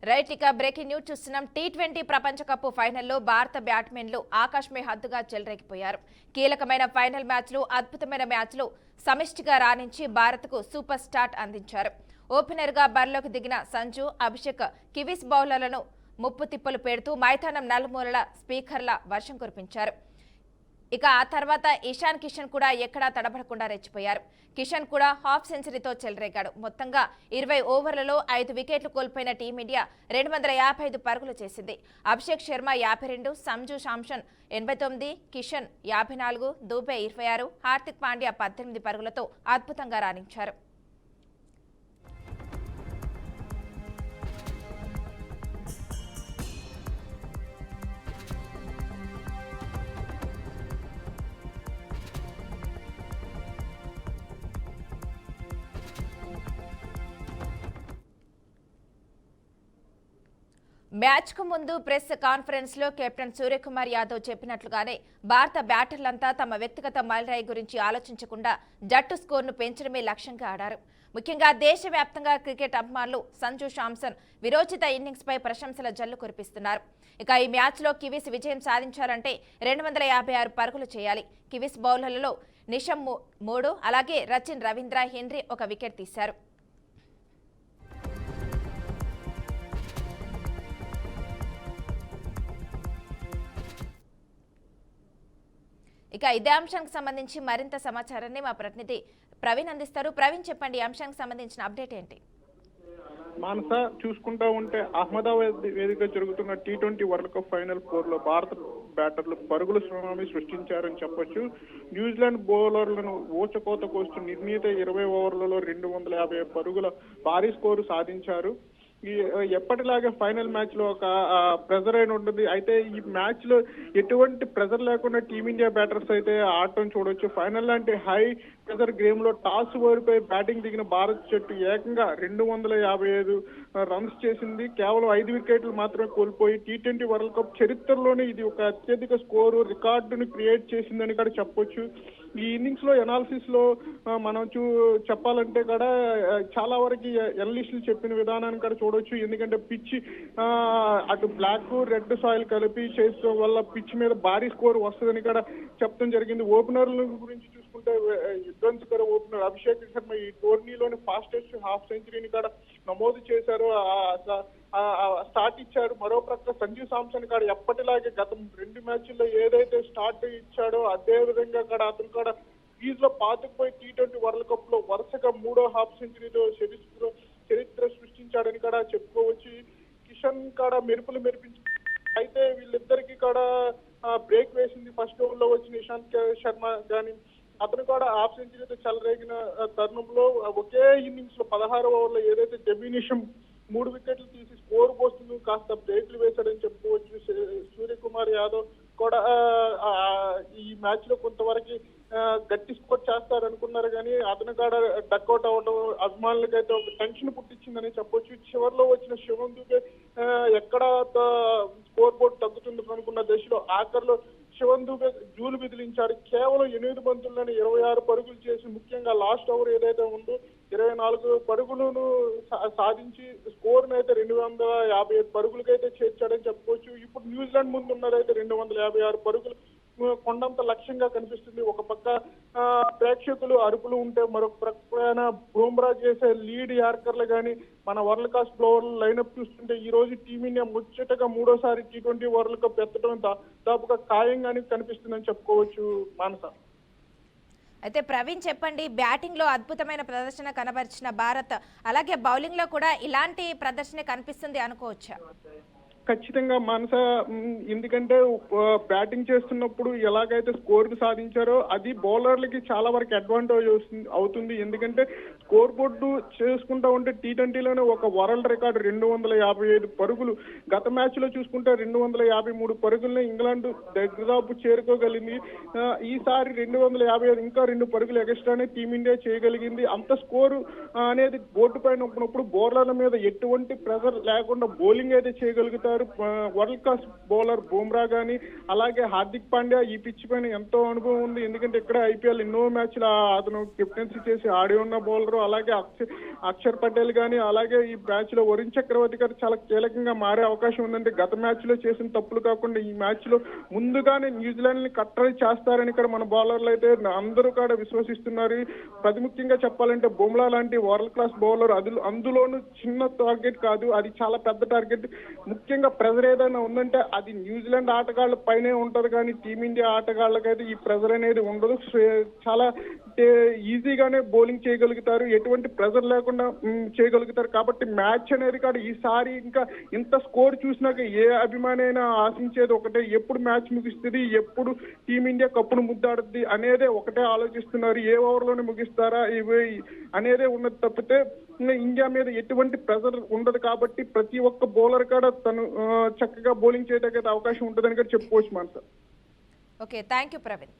Right ఇక breaking news చూస్తున్నాం. T20 ప్రపంచ కప్ ఫైనల్లో భారత బ్యాట్స్మెన్లు ఆకాశమే హద్దుగా చెలరేగిపోయారు. కీలకమైన ఫైనల్ మ్యాచ్లు, అద్భుతమైన మ్యాచ్లు సమిష్టిగా రాణించి భారత్కు సూపర్ స్టార్ట్ అందించారు. ఓపెనర్గా బరిలోకి దిగిన సంజు, అభిషేక్ కివీస్ బౌలర్లను ముప్పు తిప్పలు పెడుతూ మైదానం నలుమూలల స్పీకర్ల వర్షం కురిపించారు. ఇక ఆ తర్వాత ఇషాన్ కిషన్ కూడా ఎక్కడా తడబడకుండా రెచ్చిపోయారు. కిషన్ కూడా హాఫ్ సెంచరీతో చెలరేగాడు. మొత్తంగా 20 ఓవర్లలో 5 వికెట్లు కోల్పోయిన టీమిండియా 255 పరుగులు చేసింది. అభిషేక్ శర్మ 52, సంజు శాంసన్ 89, కిషన్ 54, దూబే 26, హార్దిక్ పాండ్యా 18 పరుగులతో అద్భుతంగా రాణించారు. మ్యాచ్ కు ముందు ప్రెస్ కాన్ఫరెన్స్ లో కెప్టెన్ సూర్యకుమార్ యాదవ్ చెప్పినట్లుగానే భారత బ్యాటర్లంతా తమ వ్యక్తిగత మైలురాయి గురించి ఆలోచించకుండా జట్టు స్కోర్ను పెంచడమే లక్ష్యంగా ఆడారు. ముఖ్యంగా దేశవ్యాప్తంగా క్రికెట్ అభిమానులు సంజు శాంసన్ విరోచిత ఇన్నింగ్స్ పై ప్రశంసల జల్లు కురిపిస్తున్నారు. ఇక ఈ మ్యాచ్ లో కివీస్ విజయం సాధించాలంటే 256 పరుగులు చేయాలి. కివీస్ బౌలర్లలో నిషమ్ 3, అలాగే రచిన్ రవీంద్ర, హెన్రీ 1 వికెట్ తీశారు. ఇక ఇదే అంశానికి సంబంధించి మరింత సమాచారాన్ని మా ప్రతినిధి ప్రవీణ్ అందిస్తారు. ప్రవీణ్, చెప్పండి, ఈ అంశానికి సంబంధించిన అప్డేట్ ఏంటి? మానస, చూసుకుంటా ఉంటే అహ్మదాబాద్ వేదిక జరుగుతున్న టీ20 వరల్డ్ కప్ ఫైనల్ 4లో భారత బ్యాటర్లు పరుగుల సునామీ సృష్టించారని చెప్పొచ్చు. న్యూజిలాండ్ బౌలర్లను ఊచకోత కోస్తూ నిర్ణీత 20 ఓవర్లలో 250 పరుగుల భారీ స్కోరు సాధించారు. ఎప్పటిలాగే ఫైనల్ మ్యాచ్ లో ఒక ప్రెజర్ అయిన ఉంటుంది. అయితే ఈ మ్యాచ్ లో ఎటువంటి ప్రెజర్ లేకుండా టీమిండియా బ్యాటర్స్ అయితే ఆడటం చూడొచ్చు. ఫైనల్ లాంటి హై ప్రెజర్ గేమ్ లో టాస్ ఓడిపోయి బ్యాటింగ్ దిగిన భారత్ జట్టు ఏకంగా 255 రన్స్ చేసింది. కేవలం 5 వికెట్లు మాత్రమే కోల్పోయి టీ20 వరల్డ్ కప్ చరిత్రలోనే ఇది ఒక అత్యధిక స్కోరు రికార్డును క్రియేట్ చేసిందని కూడా చెప్పొచ్చు. ఈ ఇన్నింగ్స్ లో ఎనాలిసిస్ లో మనం చెప్పాలంటే కూడా చాలా వరకు ఎనలిస్టులు చెప్పిన విధానాన్ని కూడా చూడొచ్చు. ఎందుకంటే పిచ్ అటు బ్లాక్ రెడ్ సాయిల్ కలిపి చేసుకోవడం వల్ల పిచ్ మీద భారీ స్కోర్ వస్తుందని కూడా చెప్పడం జరిగింది. ఓపెనర్ల గురించి చూసుకుంటే విధ్వంసకర ఓపెనర్ అభిషేక్ శర్మ ఈ టోర్నీలోని ఫాస్టెస్ట్ హాఫ్ సెంచరీని కూడా నమోదు చేశారు, స్టార్ట్ ఇచ్చారు. మరో ప్రక్క సంజు శాంసన్ కూడా ఎప్పటిలాగే గత 2 మ్యాచ్ల్లో ఏదైతే స్టార్ట్ ఇచ్చాడో అదే విధంగా కూడా అతను కూడా క్రీజ్ లో పాతుకుపోయి టీ20 వరల్డ్ కప్ లో వరుసగా 3వ హాఫ్ సెంచరీతో చరిత్ర సృష్టించాడని కూడా చెప్పుకోవచ్చు. కిషన్ కూడా మెరుపులు మెరిపించి అయితే వీళ్ళిద్దరికి కూడా బ్రేక్ వేసింది. ఫస్ట్ ఓవర్ లో వచ్చిన ఇషాంత్ శర్మ కానీ అతను కూడా హాఫ్ సెంచరీతో చెలరేగిన తరుణంలో ఒకే ఇన్నింగ్స్ లో 16వ ఓవర్లో ఏదైతే డెబ్యూనిషం 3 వికెట్లు తీసి స్కోర్ పోస్టును కాస్త బ్రేక్లు వేశాడని చెప్పుకోవచ్చు. సూర్యకుమార్ యాదవ్ కూడా ఈ మ్యాచ్ లో కొంతవరకు గట్టి స్కోర్ చేస్తారనుకున్నారు కానీ అతను కూడా డక్అవుట్ అవ్వడం అభిమానులకైతే ఒక టెన్షన్ పుట్టించిందని చెప్పొచ్చు. చివరిలో వచ్చిన శివం దూబే ఎక్కడ స్కోర్ బోర్డు తగ్గుతుంది అనుకున్న దశలో ఆఖరిలో శివన్ దూబే జూలు బిదిలించాడు. కేవలం 8 బంతుల్లోనే 26 పరుగులు చేసి ముఖ్యంగా లాస్ట్ ఓవర్ ఏదైతే ఉందో 24 పరుగులను సాధించి స్కోర్ను అయితే 255 పరుగులకైతే చేర్చాడని చెప్పుకోవచ్చు. ఇప్పుడు న్యూజిలాండ్ ముందు ఉన్నదైతే 256 పరుగులు కొండంత లక్ష్యంగా కనిపిస్తుంది. ఒక పక్క ప్రేక్షకులు అరుపులు ఉంటే మరొక ప్రక్కన బూమ్రా చేసే లీడ్ యార్కర్లు కానీ మన వరల్డ్ క్లాస్ ప్లేయర్లు లైనప్ చూస్తుంటే ఈ రోజు టీమిండియా ముచ్చటగా 3వసారి టీ20 వరల్డ్ కప్ ఎత్తడం దాదాపుగా ఖాయంగానే కనిపిస్తుందని చెప్పుకోవచ్చు. మానస, అయితే ప్రవీణ్, చెప్పండి, బ్యాటింగ్ లో అద్భుతమైన ప్రదర్శన కనబరిచిన భారత్ అలాగే బౌలింగ్ లో కూడా ఇలాంటి ప్రదర్శన కనిపిస్తుంది అనుకోవచ్చా? ఖచ్చితంగా మానస, ఎందుకంటే బ్యాటింగ్ చేస్తున్నప్పుడు ఎలాగైతే స్కోర్ సాధించారో అది బౌలర్లకి చాలా వరకు అడ్వాంటేజ్ అవుతుంది. ఎందుకంటే స్కోర్ బోర్డు చేసుకుంటా ఉంటే టీ20లోనే ఒక వరల్డ్ రికార్డు 255 పరుగులు. గత మ్యాచ్ లో చూసుకుంటే 253 పరుగుల్ని ఇంగ్లాండ్ దాదాపు చేరుకోగలిగింది. ఈసారి 255 ఇంకా 2 పరుగులు ఎక్స్ట్రానే టీమిండియా చేయగలిగింది. అంత స్కోరు అనేది బోర్డు పైన ఉన్నప్పుడు బౌలర్ల మీద ఎటువంటి ప్రెజర్ లేకుండా బౌలింగ్ అయితే చేయగలుగుతారు. వరల్డ్ క్లాస్ బౌలర్ బూమ్రా గానీ అలాగే హార్దిక్ పాండ్యా ఈ పిచ్ పైన ఎంతో అనుభవం ఉంది. ఎందుకంటే ఇక్కడ IPL ఎన్నో మ్యాచ్లు అతను కెప్టెన్సీ చేసి ఆడి ఉన్న బౌలర్. బుమ్రాగారు అలాగే అక్షర్ పటేల్ గానీ అలాగే ఈ మ్యాచ్ లో వరుణ్ చక్రవర్తి గారు చాలా కీలకంగా మారే అవకాశం ఉందంటే గత మ్యాచ్ లో చేసిన తప్పులు కాకుండా ఈ మ్యాచ్ లో ముందుగానే న్యూజిలాండ్ ని కట్టడి చేస్తారని ఇక్కడ మన బౌలర్లు అయితే అందరూ కూడా విశ్వసిస్తున్నారు. ముఖ్యంగా చెప్పాలంటే బుమ్రా లాంటి వరల్డ్ క్లాస్ బౌలర్ అందులోనూ చిన్న టార్గెట్ కాదు, అది చాలా పెద్ద టార్గెట్. ముఖ్యంగా ప్రెజర్ ఏదైనా ఉందంటే అది న్యూజిలాండ్ ఆటగాళ్ల పైనే ఉంటది కానీ టీమిండియా ఆటగాళ్ళకైతే ఈ ప్రెజర్ అనేది ఉండదు. చాలా ఈజీగానే బౌలింగ్ చేయగలుగుతారు, ఎటువంటి ప్రెజర్ లేకుండా చేయగలుగుతారు. కాబట్టి మ్యాచ్ అనేది కూడా ఈసారి ఇంకా ఇంత స్కోర్ చూసినాక ఏ అభిమాని అయినా ఆశించేది ఒకటే, ఎప్పుడు మ్యాచ్ ముగిస్తుంది, ఎప్పుడు టీమిండియా కప్పును ముద్దాడుద్ది అనేదే ఒకటే ఆలోచిస్తున్నారు. ఏ ఓవర్లోనే ముగిస్తారా ఇవి అనేదే ఉన్నది తప్పితే ఇండియా మీద ఎటువంటి ప్రెజర్ ఉండదు. కాబట్టి ప్రతి ఒక్క బౌలర్ కూడా తను చక్కగా బౌలింగ్ చేయడానికి అవకాశం ఉంటుందని కూడా చెప్పుకోవచ్చు. మనసు ఓకే, థ్యాంక్ యూ ప్రవీణ్.